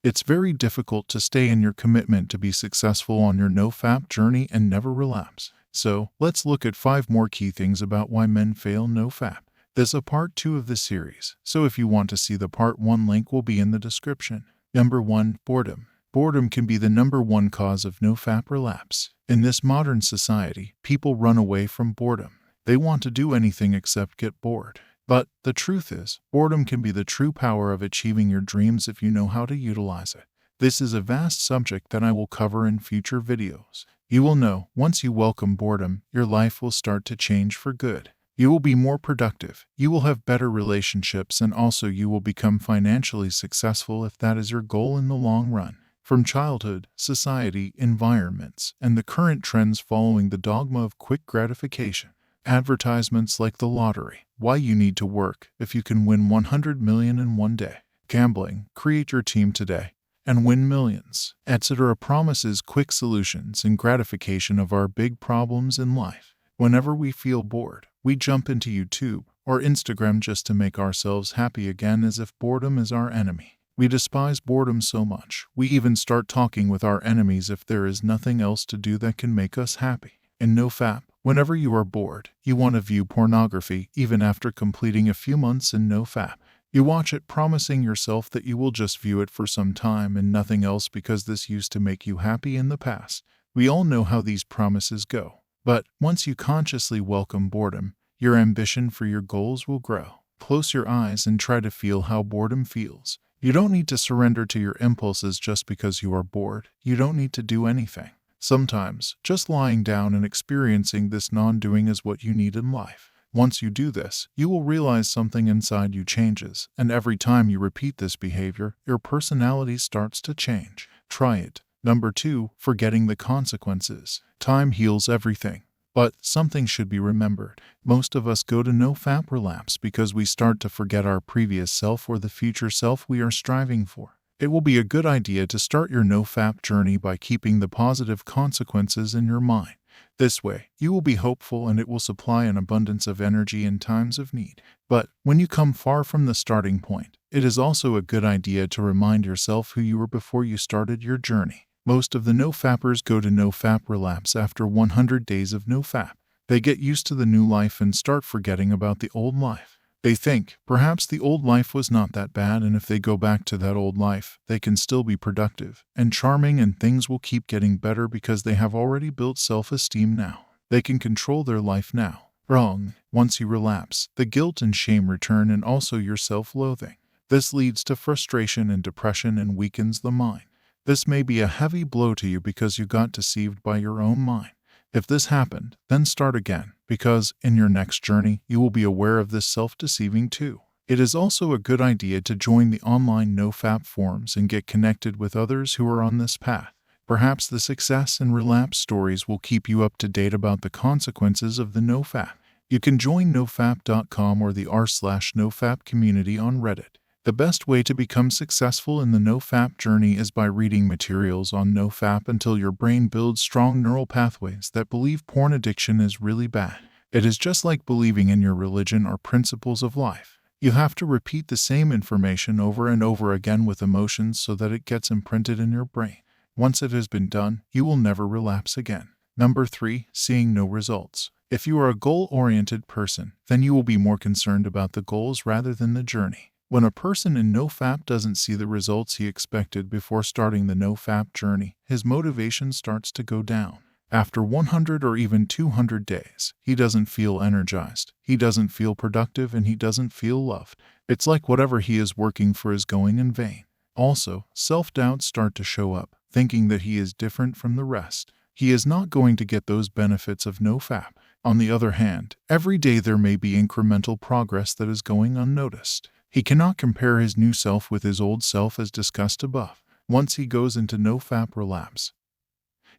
It's very difficult to stay in your commitment to be successful on your NOFAP journey and never relapse. So, let's look at 5 more key things about why men fail NOFAP. There's a part 2 of this series, so if you want to see the part 1 link will be in the description. Number 1. Boredom. Boredom can be the number 1 cause of NOFAP relapse. In this modern society, people run away from boredom. They want to do anything except get bored. But the truth is, boredom can be the true power of achieving your dreams if you know how to utilize it. This is a vast subject that I will cover in future videos. You will know, once you welcome boredom, your life will start to change for good. You will be more productive, you will have better relationships, and also you will become financially successful if that is your goal in the long run. From childhood, society, environments, and the current trends following the dogma of quick gratification. Advertisements like the lottery, why you need to work if you can win 100 million in one day. Gambling, create your team today and win millions, etc. promises quick solutions and gratification of our big problems in life. Whenever we feel bored, we jump into YouTube or Instagram just to make ourselves happy again, as if boredom is our enemy. We despise boredom so much, we even start talking with our enemies if there is nothing else to do that can make us happy. In NOFAP, whenever you are bored, you want to view pornography even after completing a few months in NOFAP. You watch it promising yourself that you will just view it for some time and nothing else because this used to make you happy in the past. We all know how these promises go. But once you consciously welcome boredom, your ambition for your goals will grow. Close your eyes and try to feel how boredom feels. You don't need to surrender to your impulses just because you are bored. You don't need to do anything. Sometimes, just lying down and experiencing this non-doing is what you need in life. Once you do this, you will realize something inside you changes, and every time you repeat this behavior, your personality starts to change. Try it. Number 2. Forgetting the consequences. Time heals everything. But something should be remembered. Most of us go to NOFAP relapse because we start to forget our previous self or the future self we are striving for. It will be a good idea to start your NOFAP journey by keeping the positive consequences in your mind. This way, you will be hopeful and it will supply an abundance of energy in times of need. But when you come far from the starting point, it is also a good idea to remind yourself who you were before you started your journey. Most of the NOFAPers go to NOFAP relapse after 100 days of NOFAP. They get used to the new life and start forgetting about the old life. They think, perhaps the old life was not that bad, and if they go back to that old life, they can still be productive and charming and things will keep getting better because they have already built self-esteem now. They can control their life now. Wrong. Once you relapse, the guilt and shame return and also your self-loathing. This leads to frustration and depression and weakens the mind. This may be a heavy blow to you because you got deceived by your own mind. If this happened, then start again, because in your next journey, you will be aware of this self-deceiving too. It is also a good idea to join the online NOFAP forums and get connected with others who are on this path. Perhaps the success and relapse stories will keep you up to date about the consequences of the NOFAP. You can join NOFAP.com or the r/NOFAP community on Reddit. The best way to become successful in the NOFAP journey is by reading materials on NOFAP until your brain builds strong neural pathways that believe porn addiction is really bad. It is just like believing in your religion or principles of life. You have to repeat the same information over and over again with emotions so that it gets imprinted in your brain. Once it has been done, you will never relapse again. Number 3. Seeing no results. If you are a goal-oriented person, then you will be more concerned about the goals rather than the journey. When a person in NOFAP doesn't see the results he expected before starting the NOFAP journey, his motivation starts to go down. After 100 or even 200 days, he doesn't feel energized, he doesn't feel productive, and he doesn't feel loved. It's like whatever he is working for is going in vain. Also, self-doubts start to show up, thinking that he is different from the rest. He is not going to get those benefits of NOFAP. On the other hand, every day there may be incremental progress that is going unnoticed. He cannot compare his new self with his old self as discussed above. Once he goes into NOFAP relapse,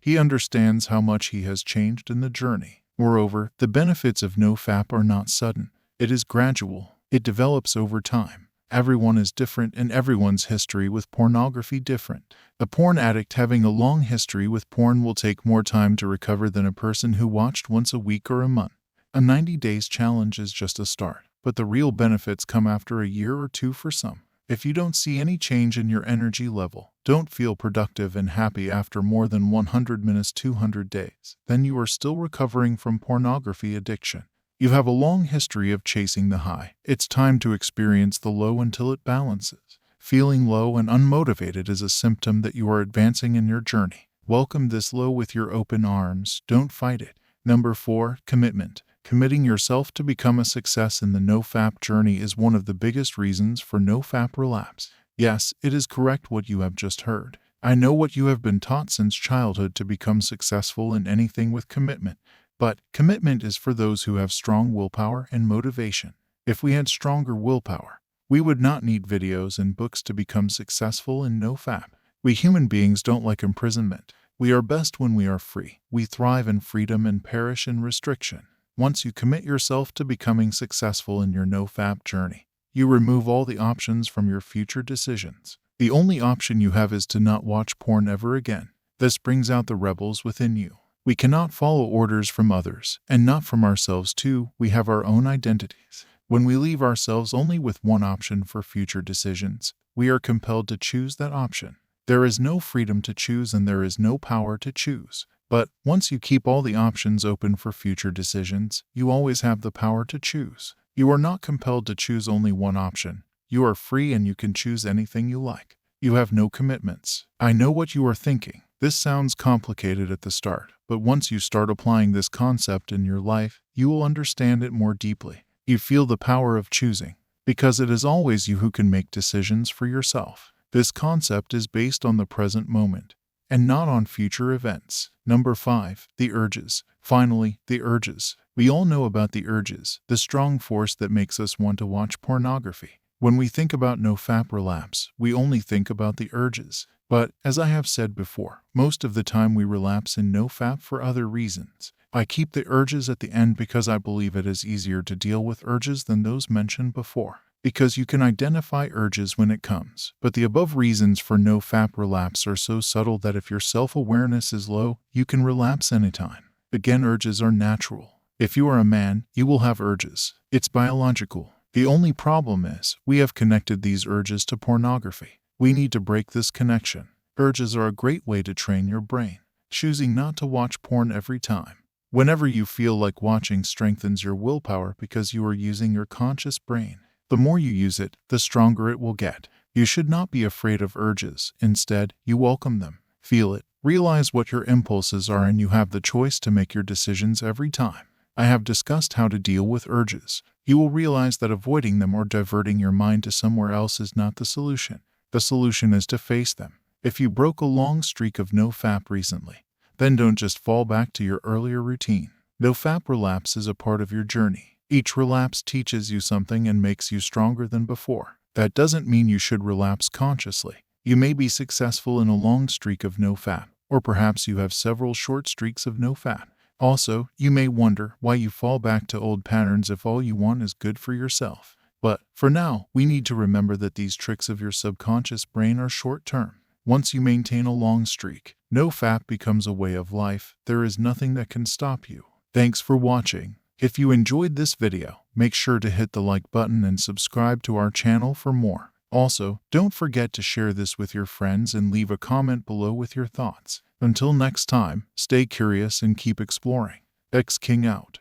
he understands how much he has changed in the journey. Moreover, the benefits of NOFAP are not sudden. It is gradual. It develops over time. Everyone is different and everyone's history with pornography different. A porn addict having a long history with porn will take more time to recover than a person who watched once a week or a month. A 90 days challenge is just a start, but the real benefits come after a year or two for some. If you don't see any change in your energy level, don't feel productive and happy after more than 100 minutes 200 days, then you are still recovering from pornography addiction. You have a long history of chasing the high. It's time to experience the low until it balances. Feeling low and unmotivated is a symptom that you are advancing in your journey. Welcome this low with your open arms. Don't fight it. Number 4. Commitment. Committing yourself to become a success in the NOFAP journey is one of the biggest reasons for NOFAP relapse. Yes, it is correct what you have just heard. I know what you have been taught since childhood to become successful in anything with commitment. But commitment is for those who have strong willpower and motivation. If we had stronger willpower, we would not need videos and books to become successful in NOFAP. We human beings don't like imprisonment. We are best when we are free. We thrive in freedom and perish in restriction. Once you commit yourself to becoming successful in your NOFAP journey, you remove all the options from your future decisions. The only option you have is to not watch porn ever again. This brings out the rebels within you. We cannot follow orders from others, and not from ourselves too. We have our own identities. When we leave ourselves only with one option for future decisions, we are compelled to choose that option. There is no freedom to choose and there is no power to choose. But once you keep all the options open for future decisions, you always have the power to choose. You are not compelled to choose only one option. You are free and you can choose anything you like. You have no commitments. I know what you are thinking. This sounds complicated at the start, but once you start applying this concept in your life, you will understand it more deeply. You feel the power of choosing, because it is always you who can make decisions for yourself. This concept is based on the present moment, and not on future events. Number 5. The urges. Finally, the urges. We all know about the urges, the strong force that makes us want to watch pornography. When we think about NOFAP relapse, we only think about the urges. But, as I have said before, most of the time we relapse in NOFAP for other reasons. I keep the urges at the end because I believe it is easier to deal with urges than those mentioned before. Because you can identify urges when it comes. But the above reasons for NOFAP relapse are so subtle that if your self-awareness is low, you can relapse anytime. Again, urges are natural. If you are a man, you will have urges. It's biological. The only problem is, we have connected these urges to pornography. We need to break this connection. Urges are a great way to train your brain. Choosing not to watch porn every time. Whenever you feel like watching strengthens your willpower because you are using your conscious brain. The more you use it, the stronger it will get. You should not be afraid of urges. Instead, you welcome them. Feel it. Realize what your impulses are and you have the choice to make your decisions every time. I have discussed how to deal with urges. You will realize that avoiding them or diverting your mind to somewhere else is not the solution. The solution is to face them. If you broke a long streak of NOFAP recently, then don't just fall back to your earlier routine. NOFAP relapse is a part of your journey. Each relapse teaches you something and makes you stronger than before. That doesn't mean you should relapse consciously. You may be successful in a long streak of NOFAP, or perhaps you have several short streaks of NOFAP. Also, you may wonder why you fall back to old patterns if all you want is good for yourself. But, for now, we need to remember that these tricks of your subconscious brain are short-term. Once you maintain a long streak, NOFAP becomes a way of life. There is nothing that can stop you. Thanks for watching. If you enjoyed this video, make sure to hit the like button and subscribe to our channel for more. Also, don't forget to share this with your friends and leave a comment below with your thoughts. Until next time, stay curious and keep exploring. X King out.